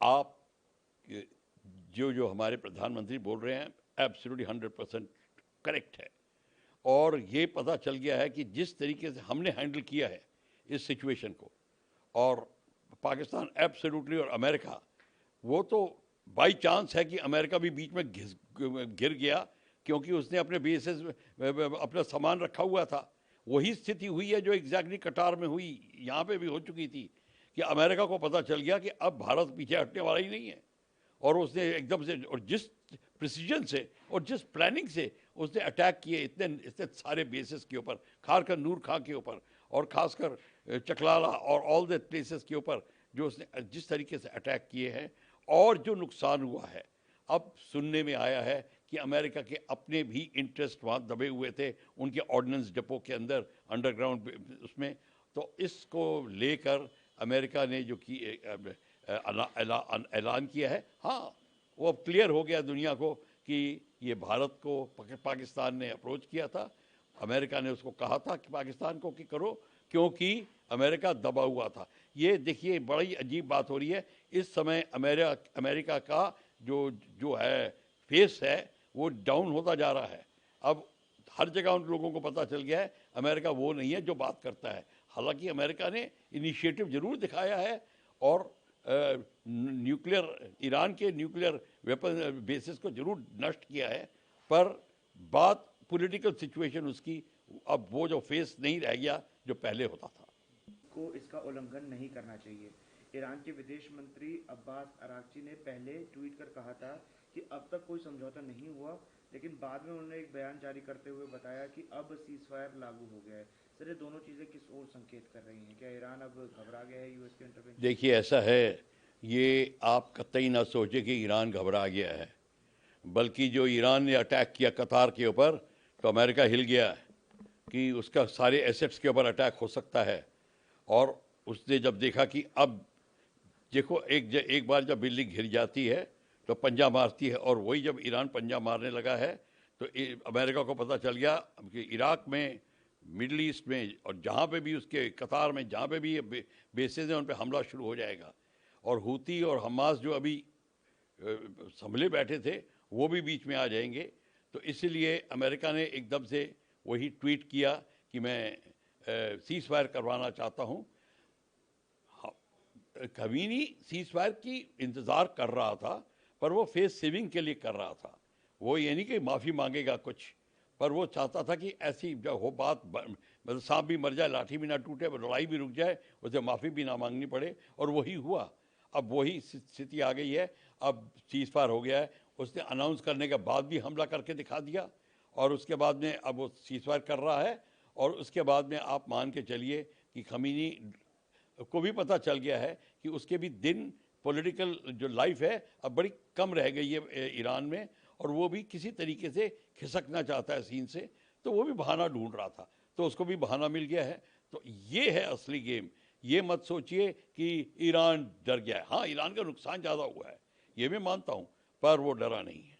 आप जो जो हमारे प्रधानमंत्री बोल रहे हैं एब्सोल्युटली 100% करेक्ट है। और ये पता चल गया है कि जिस तरीके से हमने हैंडल किया है इस सिचुएशन को, और पाकिस्तान एब्सोल्युटली, और अमेरिका, वो तो बाई चांस है कि अमेरिका भी बीच में गिर गया, क्योंकि उसने अपने बेसिस अपना सामान रखा हुआ था। वही स्थिति हुई है जो एग्जैक्टली कटार में हुई, यहाँ पे भी हो चुकी थी, कि अमेरिका को पता चल गया कि अब भारत पीछे हटने वाला ही नहीं है, और उसने एकदम से, और जिस प्रिसीजन से और जिस प्लानिंग से उसने अटैक किए इतने इतने सारे बेसिस के ऊपर, खासकर नूर खां के ऊपर, और खासकर चकलाला और ऑल द प्लेसेस के ऊपर, जो उसने जिस तरीके से अटैक किए हैं, और जो नुकसान हुआ है। अब सुनने में आया है कि अमेरिका के अपने भी इंटरेस्ट वहाँ दबे हुए थे उनके ऑर्डिनेंस डिपो के अंदर, अंडरग्राउंड उसमें। तो इसको लेकर अमेरिका ने जो कि ऐलान किया है, हाँ, वो अब क्लियर हो गया दुनिया को कि ये भारत को पाकिस्तान ने अप्रोच किया था। अमेरिका ने उसको कहा था कि पाकिस्तान को कि करो, क्योंकि अमेरिका दबा हुआ था। ये देखिए बड़ी अजीब बात हो रही है इस समय। अमेरिका का जो जो है फेस है वो डाउन होता जा रहा है। अब हर जगह उन लोगों को पता चल गया है अमेरिका वो नहीं है जो बात करता है। हालांकि अमेरिका ने इनिशिएटिव जरूर दिखाया है, और न्यूक्लियर, ईरान के न्यूक्लियर वेपन बेसिस को जरूर नष्ट किया है, पर बात पॉलिटिकल सिचुएशन उसकी अब वो जो फेस नहीं रह गया जो पहले होता था। को इसका उल्लंघन नहीं करना चाहिए। ईरान के विदेश मंत्री अब्बास अरागची ने पहले ट्वीट कर कहा था कि अब तक कोई समझौता नहीं हुआ, लेकिन बाद में उन्होंने एक बयान जारी करते हुए बताया कि अब सीज फायर लागू हो गया है। सर, ये दोनों चीज़ें किस ओर संकेत कर रही हैं? क्या ईरान अब घबरा गया है यूएस के इंटरवेंशन? देखिए ऐसा है, ये आप कतई ना सोचे कि ईरान घबरा गया है, बल्कि जो ईरान ने अटैक किया कतार के ऊपर, तो अमेरिका हिल गया कि उसका सारे एसेट्स के ऊपर अटैक हो सकता है। और उसने जब देखा कि अब देखो एक बार जब बिल्डिंग घिर जाती है तो पंजा मारती है, और वही जब ईरान पंजा मारने लगा है तो अमेरिका को पता चल गया कि इराक में, मिडल ईस्ट में, और जहाँ पे भी उसके कतार में जहाँ पे भी बेसेस हैं उन पे हमला शुरू हो जाएगा। और हूती और हमास जो अभी संभले बैठे थे वो भी बीच में आ जाएंगे। तो इसलिए अमेरिका ने एकदम से वही ट्वीट किया कि मैं सीज फायर करवाना चाहता हूँ। खमीनी सीज फायर की इंतज़ार कर रहा था, पर वो फेस सेविंग के लिए कर रहा था। वो ये नहीं कि माफ़ी मांगेगा कुछ, पर वो चाहता था कि ऐसी जब हो बात, मतलब सांप भी मर जाए लाठी भी ना टूटे, लड़ाई भी रुक जाए, उसे माफ़ी भी ना मांगनी पड़े, और वही हुआ। अब वही स्थिति आ गई है। अब सीज फायर हो गया है, उसने अनाउंस करने के बाद भी हमला करके दिखा दिया, और उसके बाद में अब वो सीज फायर कर रहा है। और उसके बाद में आप मान के चलिए कि खमीनी को भी पता चल गया है कि उसके भी दिन, पॉलिटिकल जो लाइफ है अब बड़ी कम रह गई है ईरान में, और वो भी किसी तरीके से खिसकना चाहता है सीन से। तो वो भी बहाना ढूंढ रहा था, तो उसको भी बहाना मिल गया है। तो ये है असली गेम। ये मत सोचिए कि ईरान डर गया है। हाँ, ईरान का नुकसान ज़्यादा हुआ है, ये मैं मानता हूँ, पर वो डरा नहीं है।